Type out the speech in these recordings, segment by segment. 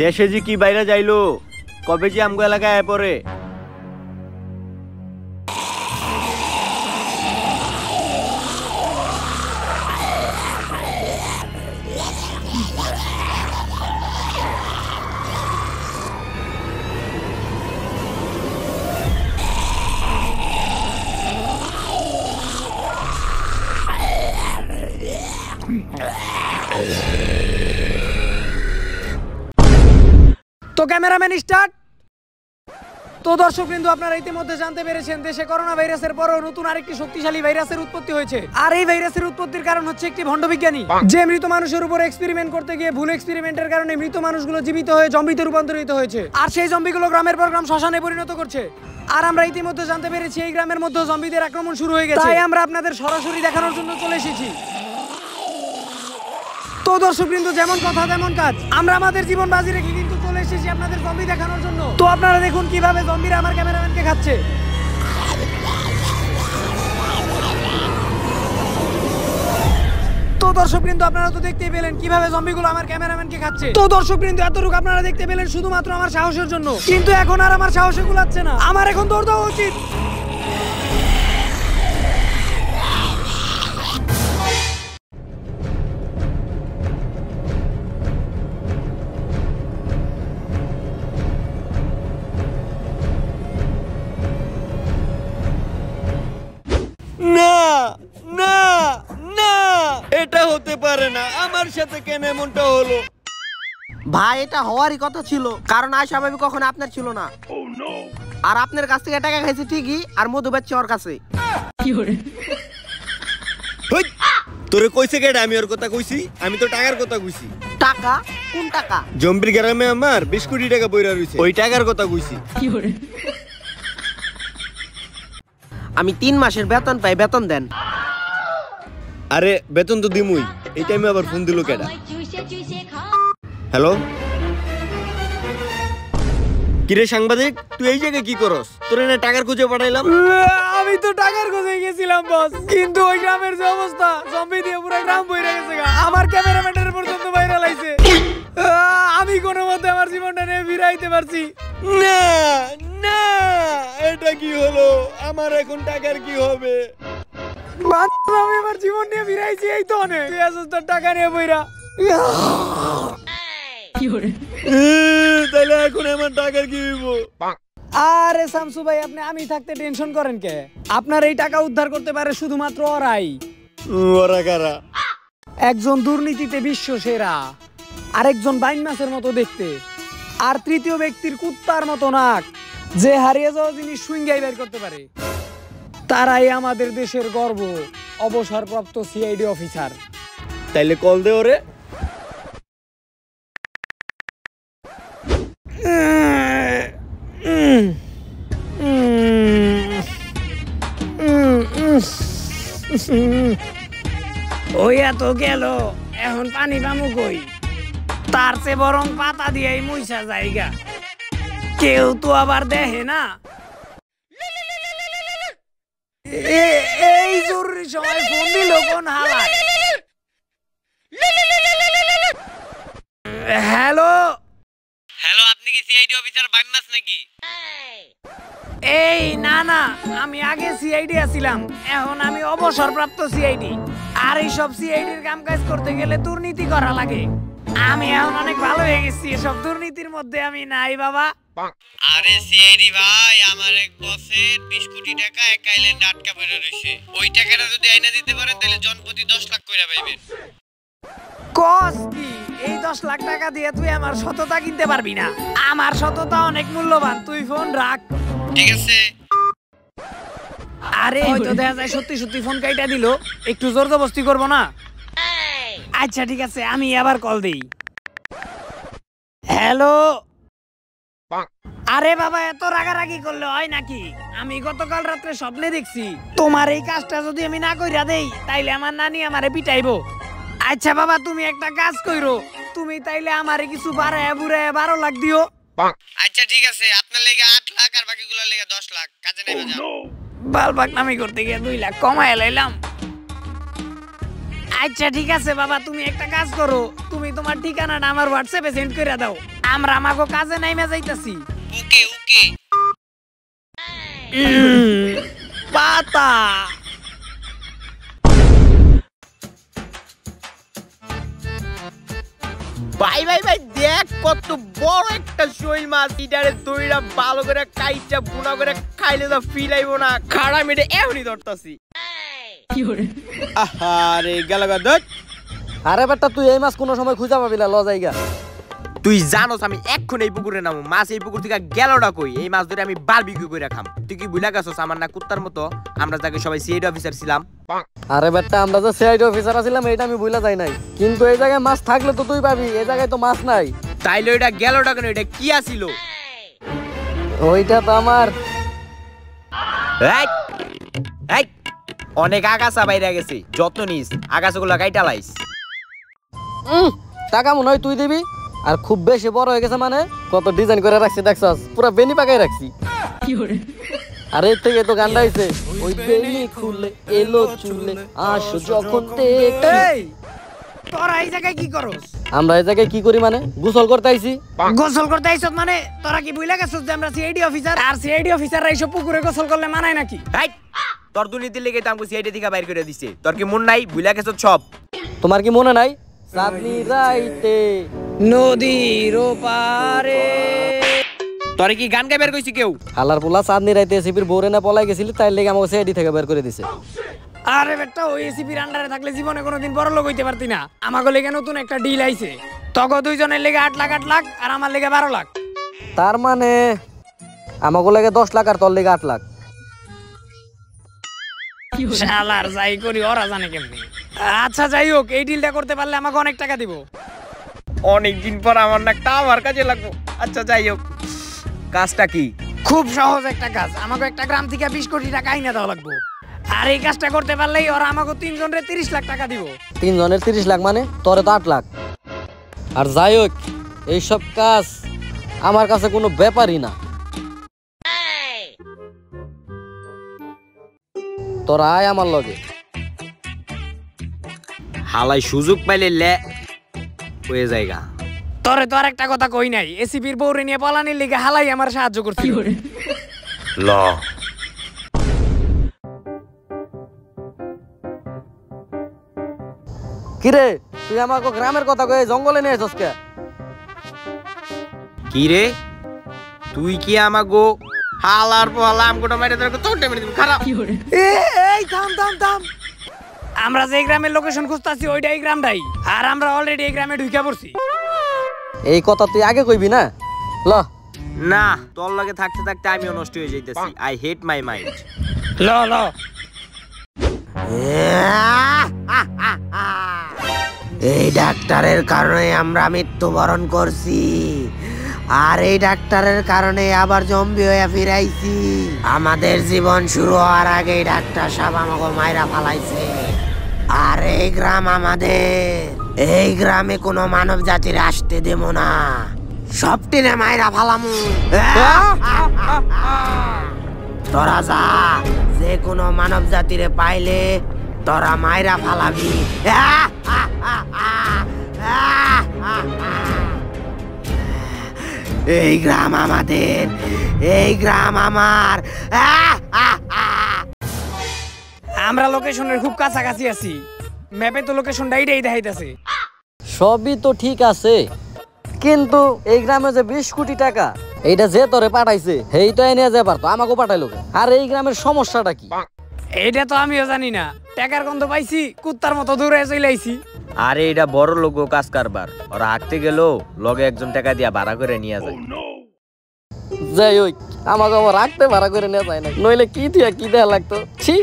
দেশে যে কি বাইরে যাইলো, কবে যে আমগো এলাকায় পড়ে। তো ক্যামেরাম্যান স্টার্ট। তো দর্শকবৃন্দ, আপনারা ইতিমধ্যে জানতে পেরেছেন দেশে করোনা ভাইরাসের পরও নতুন আরেকটি শক্তিশালী ভাইরাসের উৎপত্তি হয়েছে। আর এই ভাইরাসের উৎপত্তির কারণ হচ্ছে একটি ভণ্ড বিজ্ঞানী, যে মৃত মানুষের উপর এক্সপেরিমেন্ট করতে গিয়ে ভুল এক্সপেরিমেন্টের কারণে মৃত মানুষগুলো জীবিত হয়ে জম্বিতে রূপান্তরিত হয়েছে, আর সেই জম্বিগুলো গ্রামের পর গ্রাম শ্মশানে পরিণত করছে। আর আমরা ইতিমধ্যে জানতে পেরেছি এই গ্রামের মধ্যে জম্বিদের আক্রমণ শুরু হয়ে গেছে, তাই আমরা আপনাদের সরাসরি দেখানোর জন্য চলে এসেছি। তো দর্শকবৃন্দ, যেমন কথা তেমন কাজ, আমরা আমাদের জীবন বাজি রেখে কিন্তু চলে এসেছি আপনাদের জম্বি দেখানোর জন্য। তো আপনারা দেখুন কিভাবে জম্বিরা আমার ক্যামেরাম্যানকে খাচ্ছে। তো দর্শকবৃন্দ, আপনারা তো দেখতেই পেলেন কিভাবে জম্বিগুলো আমার ক্যামেরাম্যানকে খাচ্ছে। তো দর্শকবৃন্দ, এতটুকু আপনারা দেখতে পেলেন শুধুমাত্র আমার সাহসের জন্য, কিন্তু এখন আর আমার সাহসে কুলাচ্ছে না, আমার এখন দৌড় দেওয়া উচিত। না না না, এটা হতে পারে না, আমার সাথে কেন এমনটা হলো? ভাই, এটা হওয়ারই কথা ছিল, কারণ আজ স্বাভাবিক কখনো আপনার ছিল না। আর আপনার কাছ থেকে টাকা খাইছে ঠিকই, আর মধু বেচছে ওর কাছে। তোরে কইছে কেডা? আমি ওর কথা কইছি? আমি তো টাকার কথা কইছি। টাকা? কোন টাকা? জম্বির গ্রামে আমার 20 কোটি টাকা পয়রা রইছে, ওই টাকার কথা কইছি। আমি 3 মাসের বেতন পাই, বেতন দেন। আরে বেতন তো দিমুই, এই টাইমে আবার ফোন দিল কেডা? হ্যালো, কিরে সাংবাদিক, তুই এই জায়গায় কি করস? তোরে না টাকার খুঁজে পাঠাইলাম। আমি তো টাকার খোঁজে গেছিলাম বস, কিন্তু ওই গ্রামের যে অবস্থা, জম্বি দিয়ে পুরো গ্রাম বইরা গেছে। আমার ক্যামেরাম্যানের পর্যন্ত ভাইরাল আইছে। আমি কোনো মতে আমার জীবনটা নিয়ে ফিরাইতে পারছি না। না, এটা কি হলো? আমার এখন টাকার কি হবে? আমি আমার জীবন নিয়ে ফিরাইছি, এই তো অনেক। তুই আসিস তোর টাকা নিয়ে বইরা। তাহলে এখন আমার টাকার কি হইব? আরে শামসু ভাই, আপনি আমি থাকতে টেনশন করেন কে? আপনার এই টাকা উদ্ধার করতে পারে শুধুমাত্র ওরাই। ওরা কারা? একজন দুর্নীতিতে বিশ্ব সেরা, আরেকজন বাইন মাছের মতো দেখতে, আর তৃতীয় ব্যক্তির কুত্তার মতো নাক, যে হারিয়ে যাওয়া জিনিস সুইঙ্গাই বের করতে পারে। তারাই আমাদের দেশের গর্ব, অবসরপ্রাপ্ত সিআইডি অফিসার। তাইলে কল দে ওরে। ওইয়া তো গেল, এখন পানি পামু কই? তার চেয়ে বরং পাতা দিয়ে মুইসা জায়গা, কেউ তো আবার দেখে না। এই জরুরি সময় ফোন দিল কোন হালায়? হ্যালো হ্যালো, আপনি কি সিআইডি অফিসার বাইমাস নাকি? এই না না, আমি আগে সিআইডি আছিলাম, এখন আমি অবসরপ্রাপ্ত সিআইডি। আর এই সব সিআইডির কাম কাজ করতে গেলে দুর্নীতি করা লাগে। আমি এখন অনেক ভালো হয়ে গেছি, এসব দুর্নীতির মধ্যে আমি নাই বাবা। আরে সিআইডি ভাই, আমার এক বসের 20 কোটি টাকা এক আইল্যান্ডে আটকা পড়ে রইছে। ওই টাকাটা যদি আইনা দিতে পারেন তাহলে জনপ্রতি 10 লাখ কইরা পাইবেন। কস কি? এই 10 লাখ টাকা দিয়ে তুই আমার সততা কিনতে পারবি না। আমার সততা অনেক মূল্যবান, তুই ফোন রাখ। ঠিক আছে। আরে হয়তো দেখা যায় সত্যি সত্যি ফোন কাইটা দিল, একটু জোর জবরদস্তি করবো না। আচ্ছা ঠিক আছে, আমি আবার কল দেই। হ্যালো। আরে বাবা, এত রাগারাগি করলে হয় নাকি? আমি গতকাল রাত্রে স্বপ্নে দেখছি তোমার এই কাজটা যদি আমি না কইরা দেই তাইলে আমার নানি আমারে পিটাইবো। আচ্ছা বাবা, তুমি একটা কাজ কইরো, তুমি তাইলে আমারে কিছু বাড়ায়া বুড়ায়া 12 লাখ দিও। আচ্ছা ঠিক আছে, আপনার লেগে 8 লাখ আর বাকিগুলোর লেগে 10 লাখ। কাজে নেমে যাও। বালবাক নামি করতে গিয়ে 2 লাখ কমায় লাইলাম। আচ্ছা ঠিক আছে বাবা, তুমি একটা কাজ করো, তুমি তোমার ঠিকানাটা আমার হোয়াটসঅ্যাপে সেন্ড করে দাও, আমরা আমাকে কাজে নাইমা যাইতাছি। ওকে ওকে। পাতা ভাই ভাই ভাই দেখ কত বড় একটা শৈল মাছ, ইটারে দইরা ভালো করে কাইটা বুনা করে খাইলে তো ফিল আইবো না, খাড়া মেটে এমনি ধরতাছি। আরে গেল গা দত। আরে বেটা তুই এই মাছ কোনো সময় খুঁজা পাবি না, ল জায়গা। তুই জানোস আমি এক্ষুনি এই পুকুরে নামো, মাছ এই পুকুর থেকে গেলটা কই, এই মাছ ধরে আমি বারবিকিউ করে খাম। তুই কি ভুলা গেছস আমার না কুত্তার মতো আমরা যাকে সবাই সিআইডি অফিসার ছিলাম? আরে বেটা আমরা যে সিআইডি অফিসার ছিলাম এটা আমি ভুলা যাই নাই, কিন্তু এই জায়গায় মাছ থাকলে তো তুই পাবি, এই জায়গায় তো মাছ নাই। তাইলে ওইটা গেলটা কেন, এটা কি আছিল? ওইটা তো আমার এই এই অনেক আগাছা বাইরে গেছে, যত্ন নিস, আগাছাগুলো কাইটা লাইস। টাকা মনে হয় তুই দিবি, আর খুব বেশি বড় হয়ে গেছে মানে কত ডিজাইন করে রাখছি দেখছস, পুরো বেনি পাকাই রাখছি। আর এর থেকে তো গানটা হইছে, ওই বেনি খুলে এলো চুলে আসো যখন দেখি। এই তোরা এই জায়গায় কি করস? আমরা এই জায়গায় কি করি মানে গোসল করতে আইছি। গোসল করতে আইছত মানে তোরা কি ভুলে গেছস যে আমরা সিআইডি অফিসার, আর সিআইডি অফিসাররা এইসব পুকুরে গোসল করলে মানায় নাকি? এই তোর দুর্নীতির লেগে তো আমাকে সিআইডি থেকে বাইর করে দিছে, তোর কি মন নাই? ভুলা গেছস সব? তোমার কি মনে নাই চাঁদনি রাইতে নদীর ওপারে? তোরে কি গান গাই বের কইছি কেউ? হালার পোলা চাঁদনি রাইতে এসিপির বউরে না পলাই গেছিলি, তাই লেগে আমাকে সিআইডি থেকে বের করে দিছে। আরে বেটা ওই এসিপির আন্ডারে থাকলে জীবনে কোনোদিন বড় লোক হইতে পারতি না। আমাকে লেগে নতুন একটা ডিল আইছে, তখন দুইজনের লেগে 8 লাখ 8 লাখ আর আমার লেগে 12 লাখ। তার মানে আমাকে লেগে 10 লাখ আর তোর লেগে 8 লাখ। শালার যাই করি ওরা জানে কেমনি। আচ্ছা যাই হোক, এই ডিলটা করতে পারলে আমাকে অনেক টাকা দিব। অনেকদিন পর আমার না একটা আমার কাজে লাগবো। আচ্ছা যাই হোক, কাজটা কি? খুব সহজ একটা কাজ, আমাকে একটা গ্রাম থেকে 20 কোটি টাকা আইনা দেওয়া লাগবে, আর এই কাজটা করতে পারলেই ওরা আমাকে 3 জনের 30 লাখ টাকা দিব। 3 জনের 30 লাখ মানে তোরে তো 8 লাখ। আর যাই হোক এইসব কাজ আমার কাছে কোনো ব্যাপারই না, তোরা আয় আমার লগে। হালাই সুযোগ পাইলে লে হয়ে জায়গা। তোরে তো আর একটা কথা কই নাই, এসিপির বউরে নিয়ে পলানির লিগে হালাই আমার সাহায্য করছিল। ল কিরে তুই আমাকে গ্রামের কথা কয়ে জঙ্গলে নিয়ে আসছ কে? কি রে তুই কি আমাগো হালার পোহালা আমগোটা মাইরে তোর তোটে মেরে দিবি খারাপ। এই থাম থাম থাম, আমরা যে গ্রামের লোকেশন খুঁজতাছি ওইটাই গ্রামটাই, আর আমরা অলরেডি এই গ্রামে ঢুকে পড়ছি। এই কথা তুই আগে কইবি না। ল না তোর লগে থাকতে থাকতে আমিও নষ্ট হয়ে যাইতেছি। I hate my mind. ল ল এই ডাক্তারের কারণে আমরা মৃত্যুবরণ করছি, আর এই ডাক্তারের কারণে আবার জম্বি হয়ে ফিরাইছি। আমাদের জীবন শুরু হওয়ার আগে ডাক্তার সাহেব আমাকে মাইরা ফালাইছে, আর এই গ্রাম আমাদের। এই গ্রামে কোনো মানব জাতির আসতে দেব না, সব টেনে মাইরা ফালামু। তোরা যা, যে কোনো মানব জাতিরে পাইলে তোরা মাইরা ফালাবি। এই গ্রাম আমাদের, এই গ্রাম আমার। আমরা লোকেশনের খুব কাছাকাছি আছি, ম্যাপে তো লোকেশনটা এইটাই দেখাইতেছে। সবই তো ঠিক আছে, কিন্তু এই গ্রামে যে 20 কোটি টাকা এইটা যে তোরে পাঠাইছে সেই তো এনে যে পারতো আমাকে পাঠাইলো। আর এই গ্রামের সমস্যাটা কি এইটা তো আমিও জানি না, টাকার গন্ধ পাইছি কুত্তার মতো দূরে চলে আইছি। আরে এটা বড় লোক কাজ কারবার, ওরা হাঁটতে গেল লগে একজন টাকা দিয়া ভাড়া করে নিয়ে যায়। যাই হোক আমাকে আবার রাখতে ভাড়া করে নেওয়া যায় না, নইলে কি দিয়া কি দেয়া লাগতো। ছি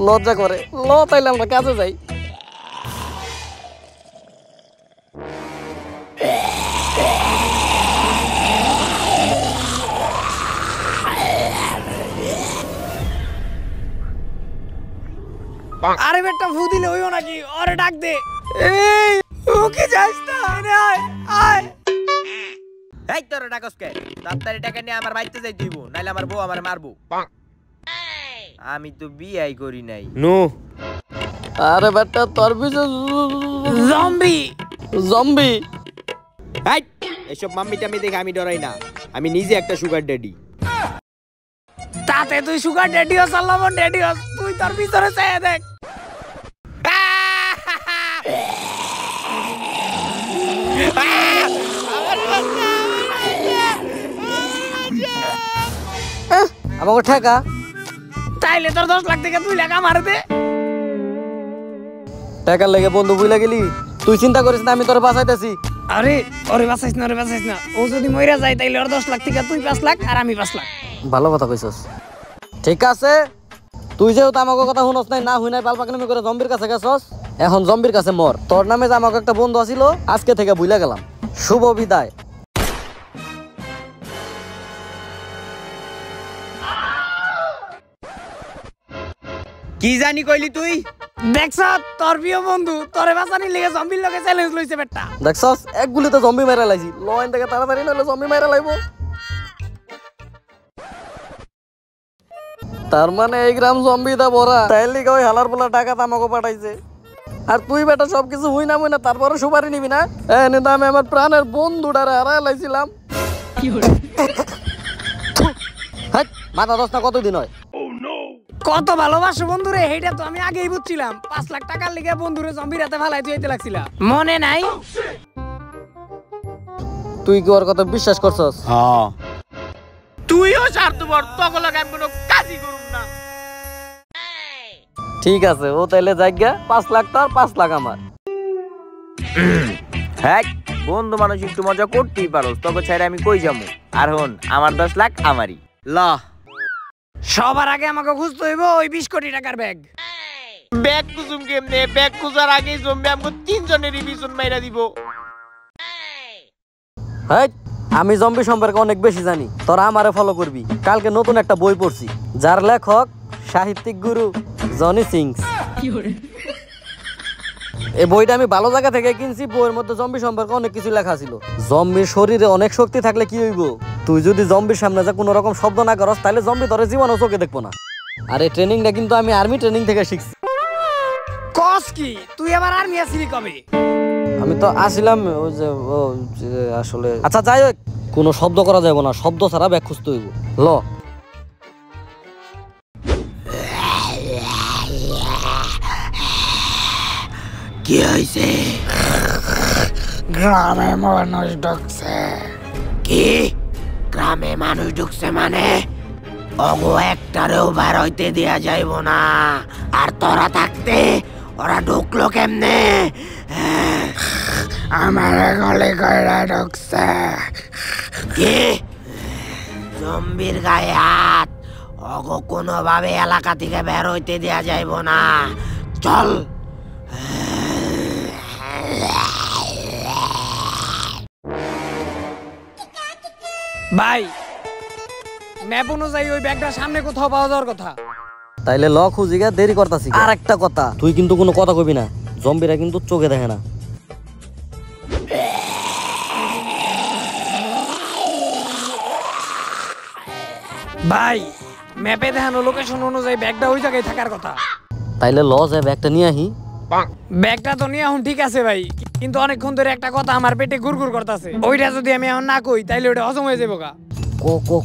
লজ্জা করে। ল তাইলে আমরা কাজে যাই। আরে বেটা ফু দিলে হইও নাকি, ওরে ডাক দে। এই ওকে যাস না, আয় আয়। এই তোর ডাকসকে তাড়াতাড়ি টাকা নিয়ে আমার বাড়িতে যাই দিব, নাইলে আমার বউ আমার মারবো। আমি তো বিয়াই করি নাই। নো আরে বেটা তোর পিছে জম্বি। জম্বি। হাইট, এসব মাম্মি টাম্মি দেখে আমি ডরাই না, আমি নিজে একটা সুগার ড্যাডি। তাতে তুই সুগার ড্যাডি হস আর লবণ ড্যাডি হস, তুই তোর ভিতরে চেয়ে দেখ। আমাকে ঠেকা। তাইলে তোর 10 লাখ থেকে 2 লাখ আমার দে। টাকার লেগে বন্ধু বুইলা গেলি, তুই চিন্তা করিস না, আমি তোর বাঁচাইতেছি। আরে ওরে বাঁচাইস না, ওরে বাঁচাইস না। ও যদি মইরা যায় তাইলে ওর 10 লাখ থেকে তুই 5 লাখ আর আমি 5 লাখ। ভালো কথা কইছস। ঠিক আছে, তুই যেহেতু আমাকে কথা শুনস নাই, না হুই নাই পালপাকনামি করে জম্বির কাছে গেছস, এখন জম্বির কাছে মর। তোর নামে যে আমাকে একটা বন্ধু আছিল, আজকে থেকে ভুইলা গেলাম। শুভ বিদায়। কি জানি কইলি তুই? দেখছ তোর প্রিয় বন্ধু তোরে বাঁচানির লেগে জম্বির লগে চ্যালেঞ্জ লইছে বেটা। দেখছস, এক গুলিতে জম্বি মারা লাইছি। লয়েন থেকে তাড়াতাড়ি নইলে জম্বি মারা লাইব। তার মানে এই গ্রাম জম্বিটা ভরা, তাইলে লিগে ওই হালার পোলা টাকা আমাকে পাঠাইছে। আর তুই বেটা সবকিছু হুই না তারপরে সুপারি নিবি না? এনে তো আমি আমার প্রাণের বন্ধুটারে হারাই লাইছিলাম। হাট, মাথা দশ না কতদিন হয়? কত ভালোবাসো বন্ধুরে, এইটা তো আমি আগেই বুঝছিলাম। 5 লাখ টাকার লেগে বন্ধুরে জম্বির হাতে ফালাই দিতে লাগছিলাম, মনে নাই? তুই কি ওর কথা বিশ্বাস করছস? হ্যাঁ। তুইও স্বার্থপর, তখন লাগে আমি কোনো কাজই করুম না। ঠিক আছে, ও তাইলে জায়গা 5 লাখ তোর, 5 লাখ আমার। হ্যাঁ, বন্ধু মানুষ একটু মজা করতেই পারোস, তবে ছাইরে আমি কই যামু? আর হন, আমার 10 লাখ আমারই। লা, সবার আগে আমাকে খুঁজতে হইব ওই 20 কোটি টাকার ব্যাগ। ব্যাগ কুসুম কেমনে? ব্যাগ খুঁজার আগেই জম্বি আমাকে 3 জনেরই পিছন মাইরা দিব। হাই, আমি জম্বি সম্পর্কে অনেক বেশি জানি, তোরা আমারে ফলো করবি। কালকে নতুন একটা বই পড়ছি, যার লেখক সাহিত্যিক গুরু জনি সিংস। এই বইটা আমি ভালো জায়গা থেকে কিনছি। বইয়ের মধ্যে জম্বি সম্পর্কে অনেক কিছু লেখা ছিল। জম্বির শরীরে অনেক শক্তি থাকলে কি হইব? তুই যদি জম্বির সামনে যা কোনো রকম শব্দ না করস, তাহলে জম্বি তোর জীবনও চোখে দেখবো না। আর এই ট্রেনিংটা কিন্তু আমি আর্মি ট্রেনিং থেকে শিখছি। কস কি তুই আবার আর্মি আসলি কবে? আমি তো আসিলাম ওই যে আসলে, আচ্ছা যাই হোক, কোনো শব্দ করা যাবে না, শব্দ ছাড়া ব্যাগ খুঁজতে হইব। ল, কি হয়েছে? গ্রামে মানুষ ঢুকছে। কি গ্রামে মানুষ ঢুকছে মানে? অগো একটারেও বের হইতে দেয়া যাইব না। আর তোরা থাকতে ওরা ঢুকলো কেমনে? আমার গলে কয়রা ঢুকছে। কি জম্বির গায়ে হাত? অগো কোনোভাবে এলাকা থেকে বের হইতে দেয়া যাইব না। চল। ভাই, ম্যাপ অনুযায়ী ওই ব্যাগটা সামনে কোথাও পাওয়া যাওয়ার কথা। তাইলে ল খুঁজি গা, দেরি করতাছি। আর একটা কথা, তুই কিন্তু কোনো কথা কবি না, জম্বিরা কিন্তু চোখে দেখে না। ভাই, ম্যাপে দেখানো লোকেশন অনুযায়ী ব্যাগটা ওই জায়গায় থাকার কথা। তাইলে ল যায় ব্যাগটা নিয়ে আহি। ব্যাগটা তো নিয়ে এখন ঠিক আছে ভাই, কিন্তু অনেকক্ষণ ধরে একটা কথা আমার পেটে গুড়গুড় করতেছে। ওইটা যদি আমি এখন না কই তাইলে ওটা হজম হয়ে যাবো গা।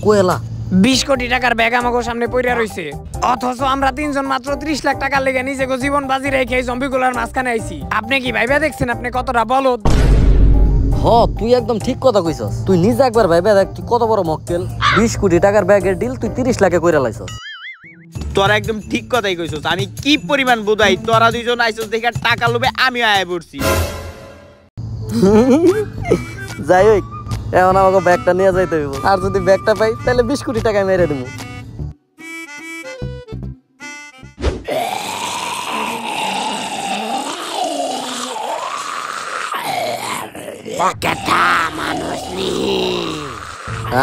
কোয়েলা 20 কোটি টাকার ব্যাগ আমাকে সামনে পড়ে রইছে, অথচ আমরা 3 জন মাত্র 30 লাখ টাকার লেগে নিজেকে জীবন বাজি রেখে এই জম্বিগুলার মাঝখানে আইছি। আপনি কি ভাইবা দেখছেন আপনি কতটা বলদ? হ, তুই একদম ঠিক কথা কইছস। তুই নিজে একবার ভাইবা দেখ, তুই কত বড় মক্কেল। 20 কোটি টাকার ব্যাগের ডিল তুই 30 লাখে কইরা লাইছস। তোরা একদম ঠিক কথাই কইছস। আমি কি পরিমাণ বুঝাই, তোরা দুইজন আইছস দেখে টাকা লোভে আমি আয়া পড়ছি। যাই হোক, এখন আমাকে ব্যাগটা নিয়ে যাইতে হইব। আর যদি ব্যাগটা পাই তাহলে 20 কোটি টাকা মেরে দেবো।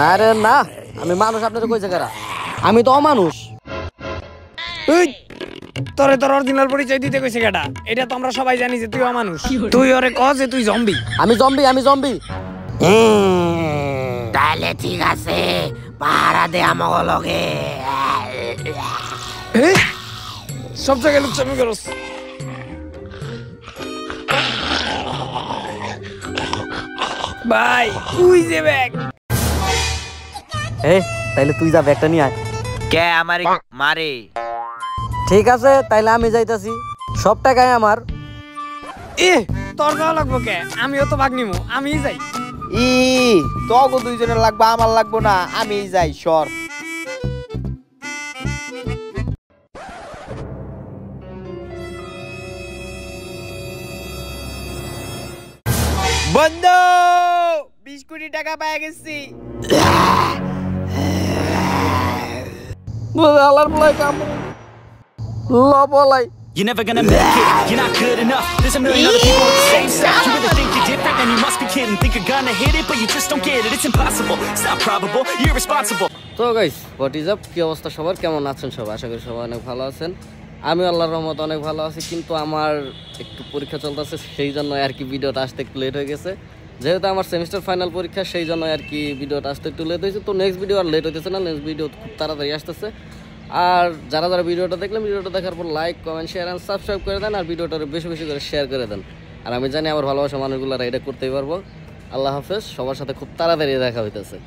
আরে না, আমি মানুষ। আপনার কইছে কারা? আমি তো অমানুষ। তোরে তোর অরিজিনাল পরিচয় দিতে কইছে কেডা? এটা তো আমরা সবাই জানি যে তুই অমানুষ। তুই ওরে কহ যে তুই জম্বি। আমি জম্বি। তাহলে ঠিক আছে, পাহারা দে আমাকে লগে। সব জায়গায় লুচ্চামি করস। ভাই তুই যে ব্যাগ। এই তাইলে তুই যা ব্যাগটা নিয়ে আয়। কে আমারে মারে? ঠিক আছে তাইলে আমি যাইতাছি, সব টাকাই আমার। এ তোর যাওয়া লাগবো কে? আমিও তো ভাগ নিমু, আমিই যাই। ই তোগো দুইজনের লাগবে, আমার লাগবো না, আমি যাই সর। বন্ধু 20 কোটি টাকা পেয়ে গেছি। আলার বলাই কাম লবলাই। You're never gonna make it, you're not good enough. There's a million other people with the same stuff. You really think you're different, and you must be kidding. Think you're gonna hit it, but you just don't get it. It's impossible, it's not probable, you're irresponsible. তো guys what is up, কি অবস্থা সবার, কেমন আছেন সবাই? আশা করি সবাই অনেক ভালো আছেন। আমি আল্লাহর রহমতে অনেক ভালো আছি, কিন্তু আমার একটু পরীক্ষা চলতেছে, সেই জন্য আর কি ভিডিওটা আসতে একটু লেট হয়ে গেছে। যেহেতু আমার সেমিস্টার ফাইনাল পরীক্ষা, সেই জন্য আর কি ভিডিওটা আসতে একটু লেট হয়েছে। তো নেক্সট ভিডিও আর লেট হইতেছে না, নেক্সট ভিডিও খুব তাড়াতাড়ি আসতেছে। আর যারা যারা ভিডিওটা দেখলেন, ভিডিওটা দেখার পর like, comment, share and subscribe করে দেন, আর ভিডিওটা বেশি বেশি করে শেয়ার করে দেন। আর আমি জানি আমার ভালোবাসা মানুষগুলো এটা করতেই পারবো। আল্লাহ হাফেজ, সবার সাথে খুব তাড়াতাড়ি দেখা হইতেছে।